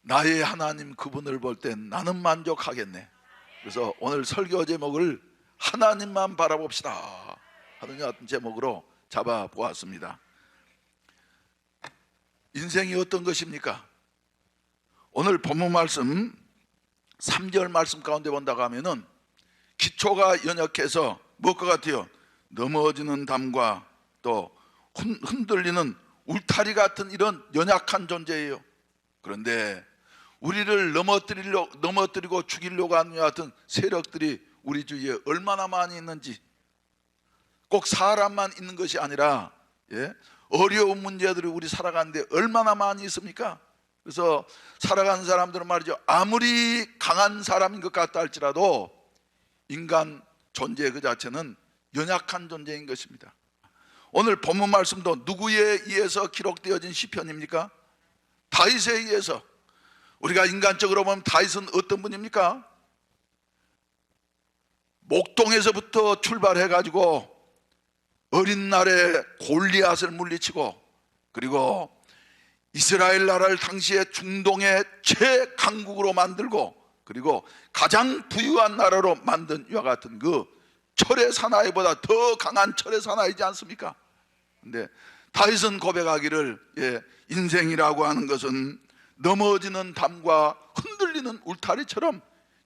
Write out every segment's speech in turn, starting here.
나의 하나님 그분을 볼 땐 나는 만족하겠네. 그래서 오늘 설교 제목을 하나님만 바라봅시다 하는 제목으로 잡아보았습니다. 인생이 어떤 것입니까? 오늘 본문 말씀 3절 말씀 가운데 본다고 하면은 기초가 연약해서 무엇과 같아요? 넘어지는 담과 또 흔들리는 울타리 같은 이런 연약한 존재예요. 그런데 우리를 넘어뜨리고 죽이려고 하는 같은 세력들이 우리 주위에 얼마나 많이 있는지, 꼭 사람만 있는 것이 아니라 어려운 문제들이 우리 살아가는데 얼마나 많이 있습니까? 그래서 살아가는 사람들은 말이죠, 아무리 강한 사람인 것 같다 할지라도 인간 존재 그 자체는 연약한 존재인 것입니다. 오늘 본문 말씀도 누구에 의해서 기록되어진 시편입니까? 다윗에 의해서. 우리가 인간적으로 보면 다윗은 어떤 분입니까? 목동에서부터 출발해가지고 어린 날에 골리앗을 물리치고, 그리고 이스라엘 나라를 당시에 중동의 최강국으로 만들고, 그리고 가장 부유한 나라로 만든 이와 같은 그 철의 사나이보다 더 강한 철의 사나이지 않습니까? 근데 다윗은 고백하기를 인생이라고 하는 것은 넘어지는 담과 흔들리는 울타리처럼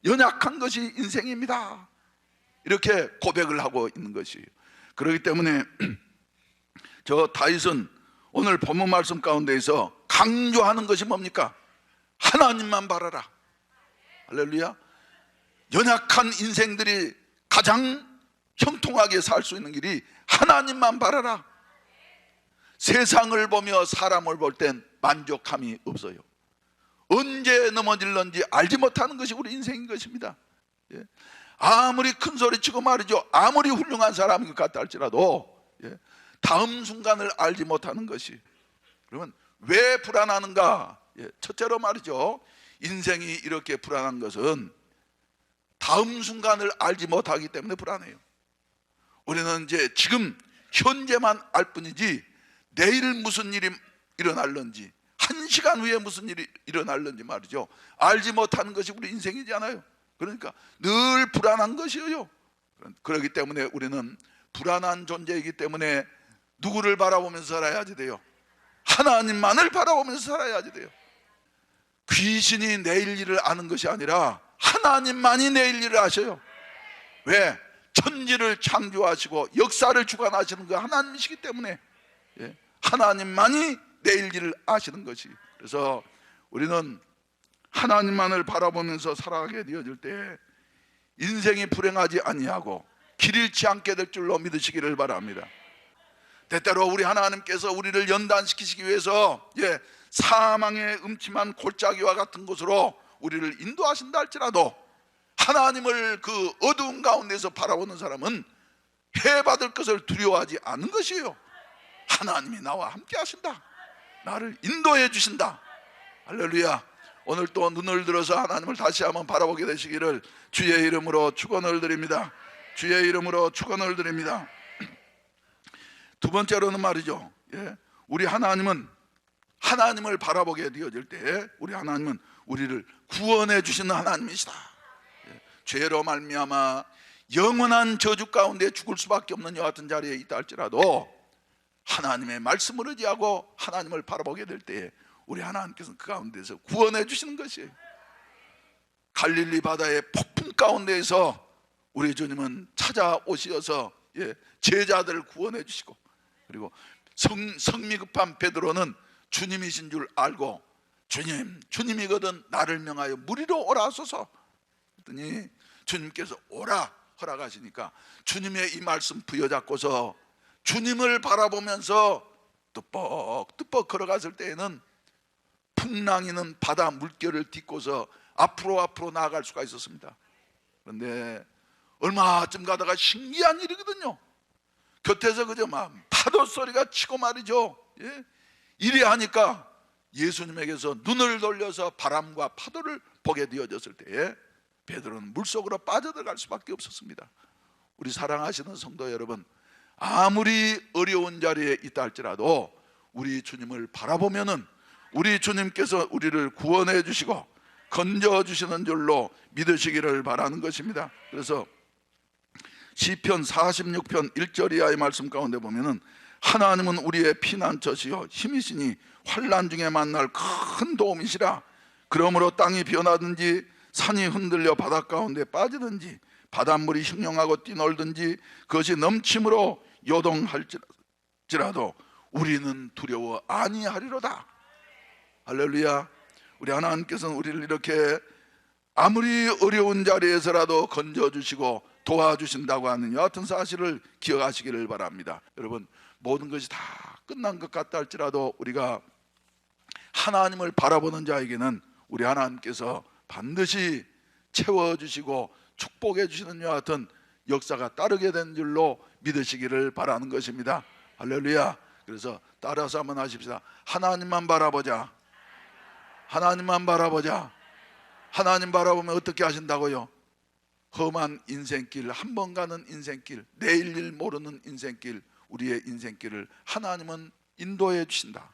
연약한 것이 인생입니다, 이렇게 고백을 하고 있는 것이에요. 그렇기 때문에 저 다윗은 오늘 본문 말씀 가운데에서 강조하는 것이 뭡니까? 하나님만 바라라. 할렐루야. 연약한 인생들이 가장 형통하게 살 수 있는 길이 하나님만 바라라. 세상을 보며 사람을 볼 땐 만족함이 없어요. 언제 넘어질런지 알지 못하는 것이 우리 인생인 것입니다. 아무리 큰 소리치고 말이죠, 아무리 훌륭한 사람인 것 같다 할지라도 다음 순간을 알지 못하는 것이. 그러면 왜 불안하는가? 첫째로 말이죠, 인생이 이렇게 불안한 것은 다음 순간을 알지 못하기 때문에 불안해요. 우리는 이제 지금 현재만 알 뿐이지 내일 무슨 일이 일어날는지, 1시간 후에 무슨 일이 일어날는지 말이죠, 알지 못하는 것이 우리 인생이잖아요. 그러니까 늘 불안한 것이에요. 그렇기 때문에 우리는 불안한 존재이기 때문에 누구를 바라보면서 살아야지 돼요? 하나님만을 바라보면서 살아야지 돼요. 귀신이 내일 일을 아는 것이 아니라 하나님만이 내일 일을 아셔요. 왜? 천지를 창조하시고 역사를 주관하시는 그 하나님이시기 때문에 하나님만이 내일 일을 아시는 것이. 그래서 우리는 하나님만을 바라보면서 살아가게 되어질 때 인생이 불행하지 아니하고 길 잃지 않게 될 줄로 믿으시기를 바랍니다. 때때로 우리 하나님께서 우리를 연단시키시기 위해서 사망의 음침한 골짜기와 같은 곳으로 우리를 인도하신다 할지라도 하나님을 그 어두운 가운데서 바라보는 사람은 해받을 것을 두려워하지 않는 것이에요. 하나님이 나와 함께 하신다, 나를 인도해 주신다. 할렐루야. 오늘 또 눈을 들어서 하나님을 다시 한번 바라보게 되시기를 주의 이름으로 축원을 드립니다. 주의 이름으로 축원을 드립니다. 두 번째로는 말이죠, 우리 하나님은, 하나님을 바라보게 되어질 때 우리 하나님은 우리를 구원해 주시는 하나님이시다. 죄로 말미암아 영원한 저주 가운데 죽을 수밖에 없는 이와 같은 자리에 있다 할지라도 하나님의 말씀을 의지하고 하나님을 바라보게 될 때 우리 하나님께서는 그 가운데서 구원해 주시는 것이에요. 갈릴리 바다의 폭풍 가운데에서 우리 주님은 찾아오셔서 제자들을 구원해 주시고, 그리고 성미 급한 베드로는 주님이신 줄 알고 주님이거든 나를 명하여 무리로 오라 하소서 했더니 주님께서 오라 허락하시니까 주님의 이 말씀 부여잡고서 주님을 바라보면서 뚜벅뚜벅 걸어갔을 때에는 풍랑이는 바다 물결을 딛고서 앞으로 나아갈 수가 있었습니다. 그런데 얼마쯤 가다가 신기한 일이거든요. 곁에서 그저 막 파도 소리가 치고 말이죠, 이래 하니까 예수님에게서 눈을 돌려서 바람과 파도를 보게 되어졌을 때에 베드로는 물속으로 빠져들어갈 수밖에 없었습니다. 우리 사랑하시는 성도 여러분, 아무리 어려운 자리에 있다 할지라도 우리 주님을 바라보면은 우리 주님께서 우리를 구원해 주시고 건져 주시는 줄로 믿으시기를 바라는 것입니다. 그래서 시편 46편 1절 이하의 말씀 가운데 보면은 하나님은 우리의 피난처시요 힘이시니 환난 중에 만날 큰 도움이시라. 그러므로 땅이 변하든지 산이 흔들려 바닷 가운데 빠지든지 바닷물이 흉령하고 뛰놀든지 그것이 넘침으로 요동할지라도 우리는 두려워 아니하리로다. 할렐루야. 우리 하나님께서는 우리를 이렇게 아무리 어려운 자리에서라도 건져주시고 도와주신다고 하는 여하튼 사실을 기억하시기를 바랍니다. 여러분, 모든 것이 다 끝난 것 같다 할지라도 우리가 하나님을 바라보는 자에게는 우리 하나님께서 반드시 채워주시고 축복해 주시는 여하튼 역사가 따르게 된 줄로 믿으시기를 바라는 것입니다. 할렐루야. 그래서 따라서 한번 하십시다. 하나님만 바라보자. 하나님만 바라보자. 하나님 바라보면 어떻게 하신다고요? 험한 인생길, 한 번 가는 인생길, 내일 일 모르는 인생길, 우리의 인생길을 하나님은 인도해 주신다.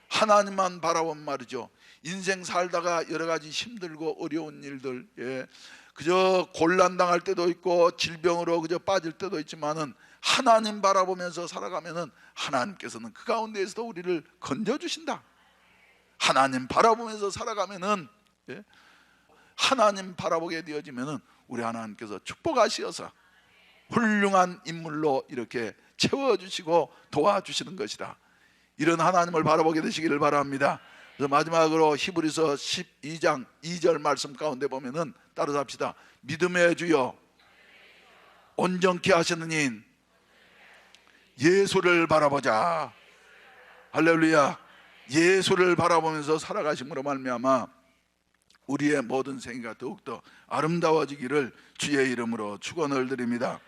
하나님만 바라보면 말이죠, 인생 살다가 여러 가지 힘들고 어려운 일들, 그저 곤란당할 때도 있고 질병으로 그저 빠질 때도 있지만은 하나님 바라보면서 살아가면은 하나님께서는 그 가운데에서도 우리를 건져주신다. 하나님 바라보면서 살아가면은, 하나님 바라보게 되어지면은 우리 하나님께서 축복하시어서 훌륭한 인물로 이렇게 채워주시고 도와주시는 것이다. 이런 하나님을 바라보게 되시기를 바랍니다. 그래서 마지막으로 히브리서 12장 2절 말씀 가운데 보면은 따라서 합시다. 믿음의 주여 온전케 하시는 인 예수를 바라보자. 할렐루야. 예수를 바라보면서 살아가심으로 말미암아 우리의 모든 생애가 더욱더 아름다워지기를 주의 이름으로 축원을 드립니다.